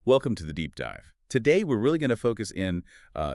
Welcome to the deep dive. Today, we're really going to focus in,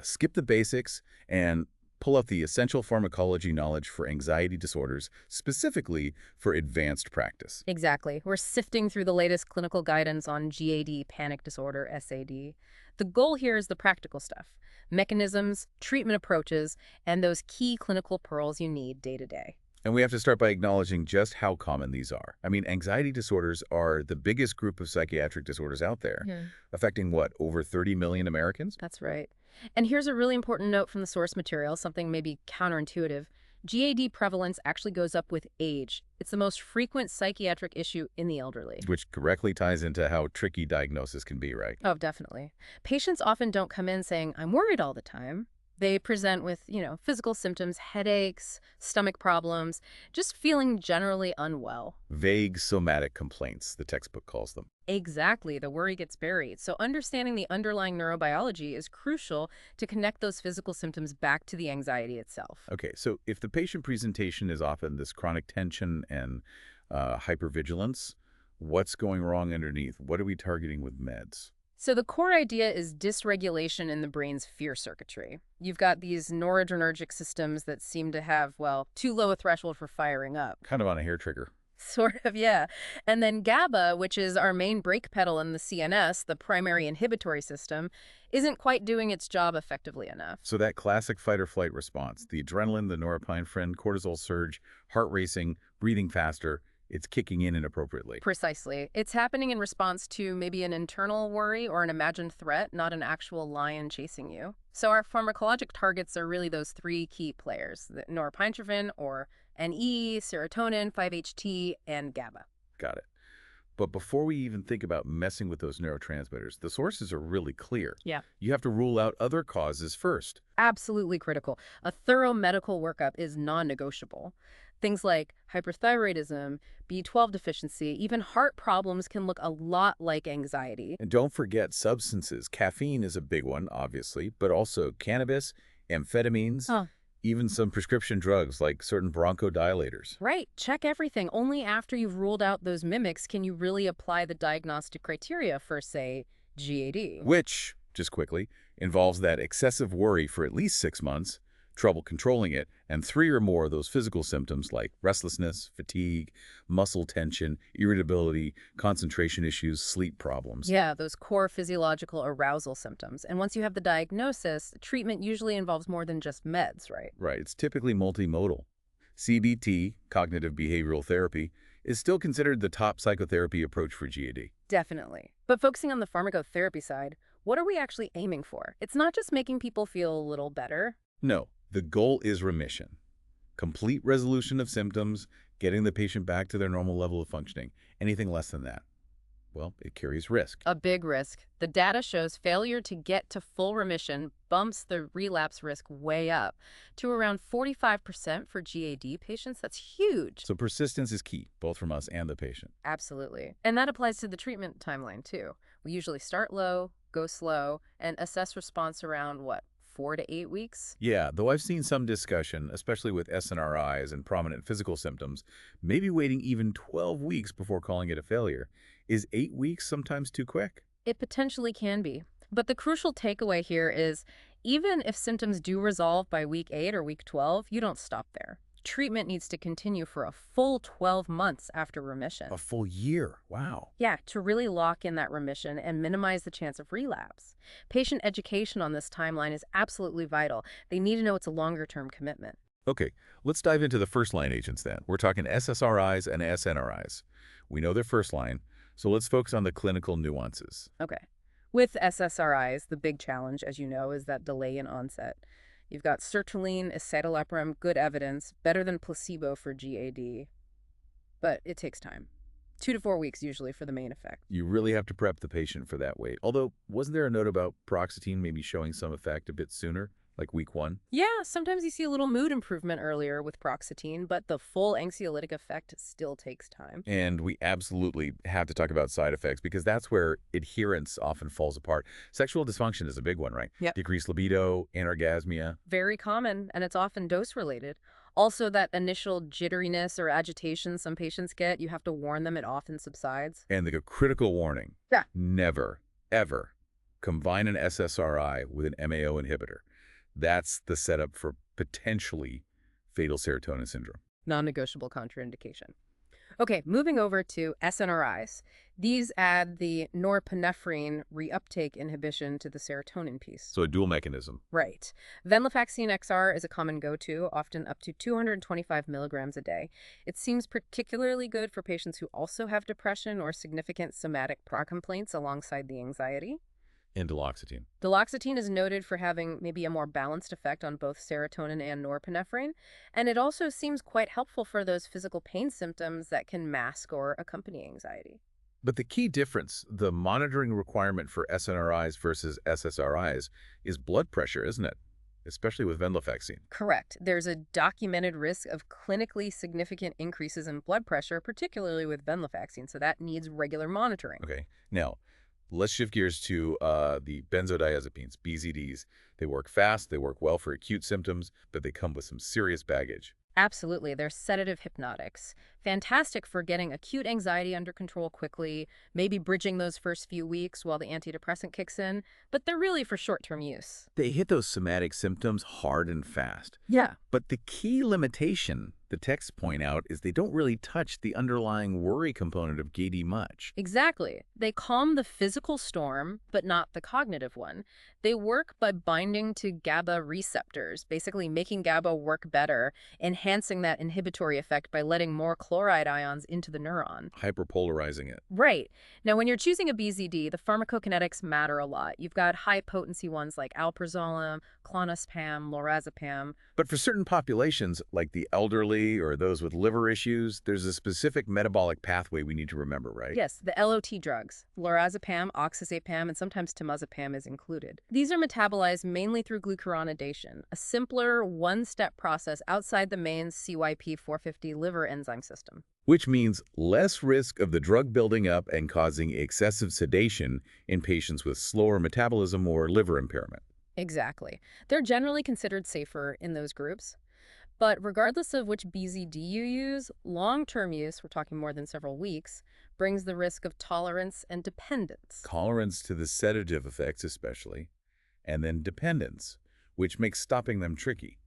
skip the basics and pull out the essential pharmacology knowledge for anxiety disorders, specifically for advanced practice. Exactly. We're sifting through the latest clinical guidance on GAD, panic disorder, SAD. The goal here is the practical stuff, mechanisms, treatment approaches, and those key clinical pearls you need day to day. And we have to start by acknowledging just how common these are. I mean, anxiety disorders are the biggest group of psychiatric disorders out there, affecting, what, over 30 million Americans? That's right. And here's a really important note from the source material, something maybe counterintuitive. GAD prevalence actually goes up with age. It's the most frequent psychiatric issue in the elderly. Which correctly ties into how tricky diagnosis can be, right? Oh, definitely. Patients often don't come in saying, I'm worried all the time. They present with, physical symptoms, headaches, stomach problems, just feeling generally unwell. Vague somatic complaints, the textbook calls them. Exactly. The worry gets buried. So understanding the underlying neurobiology is crucial to connect those physical symptoms back to the anxiety itself. Okay, so if the patient presentation is often this chronic tension and hypervigilance, what's going wrong underneath? What are we targeting with meds? So the core idea is dysregulation in the brain's fear circuitry. You've got these noradrenergic systems that seem to have, well, too low a threshold for firing up. Kind of on a hair trigger. Sort of, yeah. And then GABA, which is our main brake pedal in the CNS, the primary inhibitory system, isn't quite doing its job effectively enough. So that classic fight-or-flight response, the adrenaline, the norepinephrine, cortisol surge, heart racing, breathing faster, it's kicking in inappropriately. Precisely. It's happening in response to maybe an internal worry or an imagined threat, not an actual lion chasing you. So our pharmacologic targets are really those three key players, the norepinephrine or NE, serotonin, 5-HT, and GABA. Got it. But before we even think about messing with those neurotransmitters, the sources are really clear. Yeah. You have to rule out other causes first. Absolutely critical. A thorough medical workup is non-negotiable. Things like hyperthyroidism, B12 deficiency, even heart problems can look a lot like anxiety. And don't forget substances. Caffeine is a big one, obviously, but also cannabis, amphetamines, even some prescription drugs like certain bronchodilators. Right. Check everything. Only after you've ruled out those mimics can you really apply the diagnostic criteria for, say, GAD. Which, just quickly, involves that excessive worry for at least 6 months, trouble controlling it, and 3 or more of those physical symptoms like restlessness, fatigue, muscle tension, irritability, concentration issues, sleep problems. Yeah, those core physiological arousal symptoms. And once you have the diagnosis, treatment usually involves more than just meds, right? Right. It's typically multimodal. CBT, cognitive behavioral therapy, is still considered the top psychotherapy approach for GAD. Definitely. But focusing on the pharmacotherapy side, what are we actually aiming for? It's not just making people feel a little better. No, the goal is remission. Complete resolution of symptoms, getting the patient back to their normal level of functioning. Anything less than that, well, it carries risk. A big risk. The data shows failure to get to full remission bumps the relapse risk way up to around 45% for GAD patients. That's huge. So persistence is key, both from us and the patient. Absolutely. And that applies to the treatment timeline, too. We usually start low, go slow, and assess response around, 4 to 8 weeks? Yeah, though I've seen some discussion, especially with SNRIs and prominent physical symptoms, maybe waiting even 12 weeks before calling it a failure. Is 8 weeks sometimes too quick? It potentially can be. But the crucial takeaway here is, even if symptoms do resolve by week 8 or week 12, you don't stop there. Treatment needs to continue for a full 12 months after remission. A full year. Wow. Yeah, to really lock in that remission and minimize the chance of relapse. Patient education on this timeline is absolutely vital. They need to know it's a longer-term commitment. Okay, let's dive into the first-line agents then. We're talking SSRIs and SNRIs. We know they're first line, so let's focus on the clinical nuances. Okay. With SSRIs, the big challenge, as you know, is that delay in onset. You've got sertraline, escitalopram, good evidence, better than placebo for GAD. But it takes time. 2 to 4 weeks usually for the main effect. You really have to prep the patient for that wait. Although, wasn't there a note about paroxetine maybe showing some effect a bit sooner? Like week 1? Yeah, sometimes you see a little mood improvement earlier with paroxetine, but the full anxiolytic effect still takes time. And we absolutely have to talk about side effects because that's where adherence often falls apart. Sexual dysfunction is a big one, right? Yep. Decreased libido, anorgasmia. Very common, and it's often dose-related. Also, that initial jitteriness or agitation some patients get, you have to warn them it often subsides. And the critical warning. Yeah. Never, ever combine an SSRI with an MAO inhibitor, that's the setup for potentially fatal serotonin syndrome. Non-negotiable contraindication. Okay, moving over to SNRIs. These add the norepinephrine reuptake inhibition to the serotonin piece. So a dual mechanism. Right. Venlafaxine XR is a common go-to, often up to 225 milligrams a day. It seems particularly good for patients who also have depression or significant somatic complaints alongside the anxiety. And duloxetine. Duloxetine is noted for having maybe a more balanced effect on both serotonin and norepinephrine, and it also seems quite helpful for those physical pain symptoms that can mask or accompany anxiety. But the key difference, the monitoring requirement for SNRIs versus SSRIs, is blood pressure, isn't it? Especially with venlafaxine. Correct. There's a documented risk of clinically significant increases in blood pressure, particularly with venlafaxine, so that needs regular monitoring. Okay. Now, let's shift gears to the benzodiazepines, BZDs. They work fast, they work well for acute symptoms, but they come with some serious baggage. Absolutely. They're sedative hypnotics. Fantastic for getting acute anxiety under control quickly, maybe bridging those first few weeks while the antidepressant kicks in, but they're really for short-term use. They hit those somatic symptoms hard and fast. Yeah. But the key limitation, the texts point out, is they don't really touch the underlying worry component of GAD much. Exactly. They calm the physical storm, but not the cognitive one. They work by binding to GABA receptors, basically making GABA work better, enhancing that inhibitory effect by letting more chloride ions into the neuron. Hyperpolarizing it. Right. Now, when you're choosing a BZD, the pharmacokinetics matter a lot. You've got high-potency ones like alprazolam, clonazepam, lorazepam. But for certain populations, like the elderly or those with liver issues, there's a specific metabolic pathway we need to remember, right? Yes, the LOT drugs. Lorazepam, oxazepam, and sometimes temazepam is included. These are metabolized mainly through glucuronidation, a simpler one-step process outside the main CYP450 liver enzyme system. Which means less risk of the drug building up and causing excessive sedation in patients with slower metabolism or liver impairment. Exactly. They're generally considered safer in those groups. But regardless of which BZD you use, long-term use, we're talking more than several weeks, brings the risk of tolerance and dependence. Tolerance to the sedative effects especially, and then dependence, which makes stopping them tricky.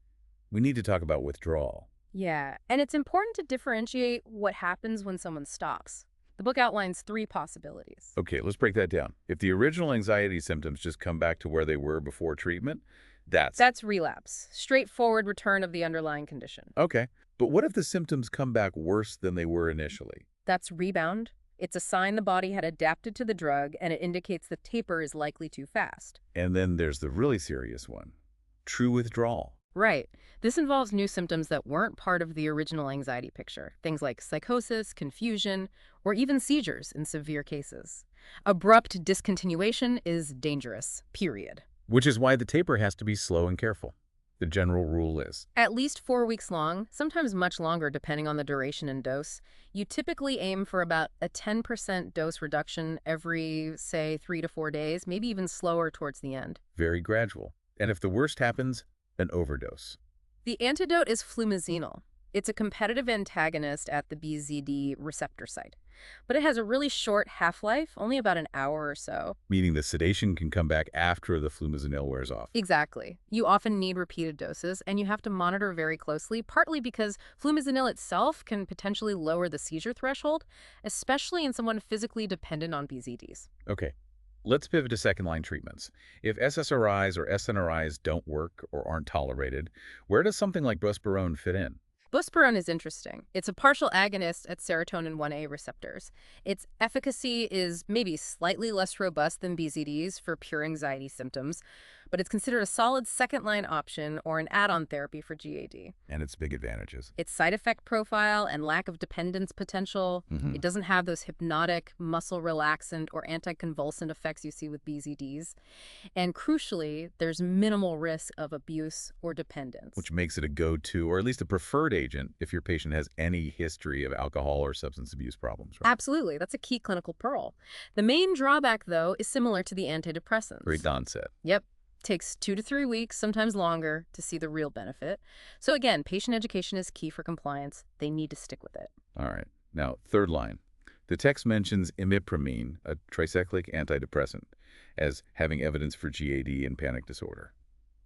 We need to talk about withdrawal. Yeah, and it's important to differentiate what happens when someone stops. The book outlines 3 possibilities. Okay, let's break that down. If the original anxiety symptoms just come back to where they were before treatment, that's relapse, straightforward return of the underlying condition. okay. But what if the symptoms come back worse than they were initially? That's rebound. It's a sign the body had adapted to the drug, and it indicates the taper is likely too fast. And then there's the really serious one, true withdrawal. Right. This involves new symptoms that weren't part of the original anxiety picture, things like psychosis, confusion, or even seizures in severe cases. Abrupt discontinuation is dangerous, period. Which is why the taper has to be slow and careful. The general rule is. At least 4 weeks long, sometimes much longer depending on the duration and dose. You typically aim for about a 10% dose reduction every, say, 3 to 4 days, maybe even slower towards the end. Very gradual. And if the worst happens, an overdose. The antidote is flumazenil. It's a competitive antagonist at the BZD receptor site. But it has a really short half-life, only about an hour or so. Meaning the sedation can come back after the flumazenil wears off. Exactly. You often need repeated doses, and you have to monitor very closely, partly because flumazenil itself can potentially lower the seizure threshold, especially in someone physically dependent on BZDs. Okay. Let's pivot to second-line treatments. If SSRIs or SNRIs don't work or aren't tolerated, where does something like buspirone fit in? Buspirone is interesting. It's a partial agonist at serotonin 1A receptors. Its efficacy is maybe slightly less robust than BZDs for pure anxiety symptoms, but it's considered a solid second-line option or an add-on therapy for GAD. And its big advantages. Its side effect profile and lack of dependence potential. It doesn't have those hypnotic, muscle relaxant, or anticonvulsant effects you see with BZDs. And crucially, there's minimal risk of abuse or dependence. Which makes it a go-to, or at least a preferred agent, if your patient has any history of alcohol or substance abuse problems, right? Absolutely. That's a key clinical pearl. The main drawback, though, is similar to the antidepressants. Great onset. Yep. Takes 2 to 3 weeks, sometimes longer, to see the real benefit. So again, patient education is key for compliance. They need to stick with it. All right. Now, third line. The text mentions imipramine, a tricyclic antidepressant, as having evidence for GAD and panic disorder.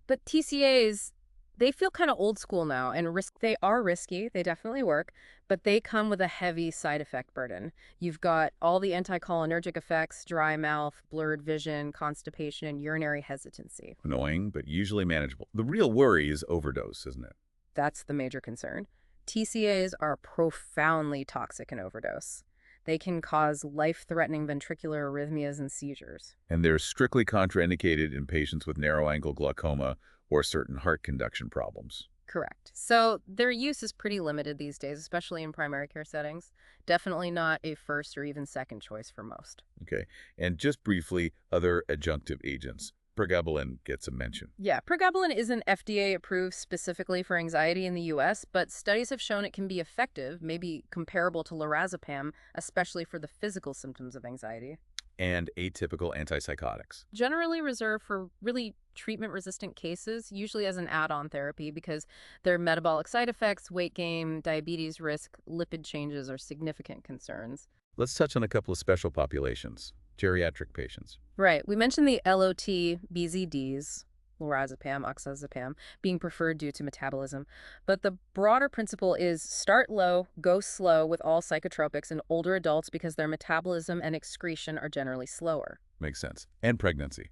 But TCAs, they feel kind of old school now and they are risky, they definitely work, but they come with a heavy side effect burden. You've got all the anticholinergic effects, dry mouth, blurred vision, constipation, and urinary hesitancy. Annoying, but usually manageable. The real worry is overdose, isn't it? That's the major concern. TCAs are profoundly toxic in overdose. They can cause life-threatening ventricular arrhythmias and seizures. And they're strictly contraindicated in patients with narrow-angle glaucoma or certain heart conduction problems. Correct. So their use is pretty limited these days, especially in primary care settings. Definitely not a first or even second choice for most. Okay, and just briefly, other adjunctive agents. Pregabalin gets a mention. Yeah, pregabalin isn't FDA approved specifically for anxiety in the US, but studies have shown it can be effective, maybe comparable to lorazepam, especially for the physical symptoms of anxiety. And atypical antipsychotics. Generally reserved for really treatment-resistant cases, usually as an add-on therapy because their metabolic side effects, weight gain, diabetes risk, lipid changes are significant concerns. Let's touch on a couple of special populations. Geriatric patients. Right. We mentioned the LOT BZDs, lorazepam, oxazepam, being preferred due to metabolism. But the broader principle is start low, go slow with all psychotropics in older adults because their metabolism and excretion are generally slower. Makes sense. And pregnancy.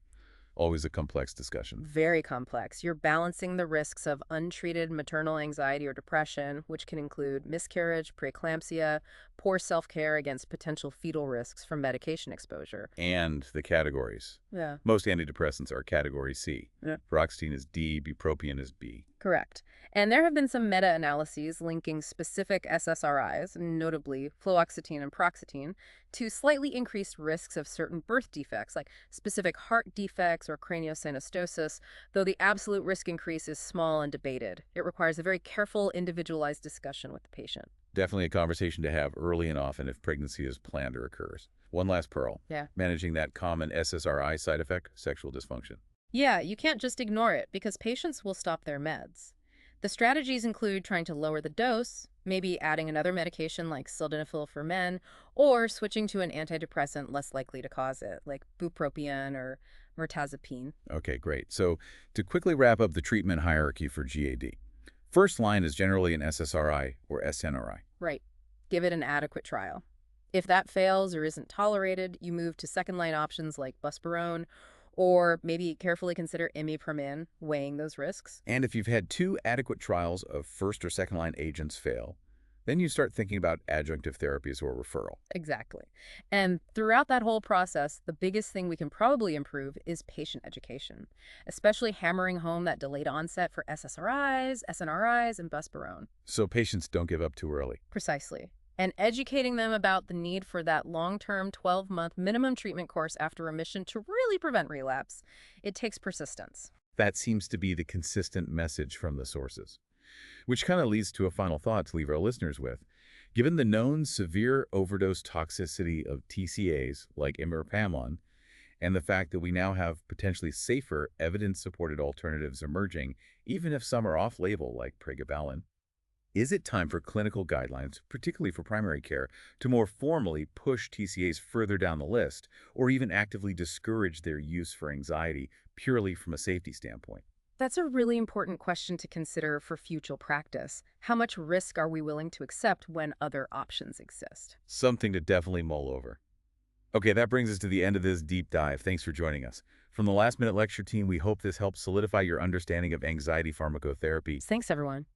Always a complex discussion. Very complex. You're balancing the risks of untreated maternal anxiety or depression, which can include miscarriage, preeclampsia, poor self-care against potential fetal risks from medication exposure. And the categories. Yeah. Most antidepressants are category C. Yeah. Paroxetine is D, bupropion is B. Correct. And there have been some meta-analyses linking specific SSRIs, notably fluoxetine and paroxetine, to slightly increased risks of certain birth defects, like specific heart defects or craniosynostosis, though the absolute risk increase is small and debated. It requires a very careful, individualized discussion with the patient. Definitely a conversation to have early and often if pregnancy is planned or occurs. One last pearl. Yeah. Managing that common SSRI side effect, sexual dysfunction. Yeah, you can't just ignore it because patients will stop their meds. The strategies include trying to lower the dose, maybe adding another medication like sildenafil for men, or switching to an antidepressant less likely to cause it, like bupropion or mirtazapine. Okay, great. So to quickly wrap up the treatment hierarchy for GAD, first line is generally an SSRI or SNRI. Right. Give it an adequate trial. If that fails or isn't tolerated, you move to second-line options like buspirone, or maybe carefully consider imipramine, weighing those risks. And if you've had 2 adequate trials of first or second line agents fail, then you start thinking about adjunctive therapies or referral. Exactly. And throughout that whole process, the biggest thing we can probably improve is patient education, especially hammering home that delayed onset for SSRIs, SNRIs, and buspirone. So patients don't give up too early. Precisely. And educating them about the need for that long-term 12-month minimum treatment course after remission to really prevent relapse. It takes persistence. That seems to be the consistent message from the sources. Which kind of leads to a final thought to leave our listeners with. Given the known severe overdose toxicity of TCAs like imipramine, and the fact that we now have potentially safer, evidence-supported alternatives emerging, even if some are off-label like pregabalin, is it time for clinical guidelines, particularly for primary care, to more formally push TCAs further down the list, or even actively discourage their use for anxiety purely from a safety standpoint? That's a really important question to consider for future practice. How much risk are we willing to accept when other options exist? Something to definitely mull over. Okay, that brings us to the end of this deep dive. Thanks for joining us. From the Last Minute Lecture team, we hope this helps solidify your understanding of anxiety pharmacotherapy. Thanks, everyone.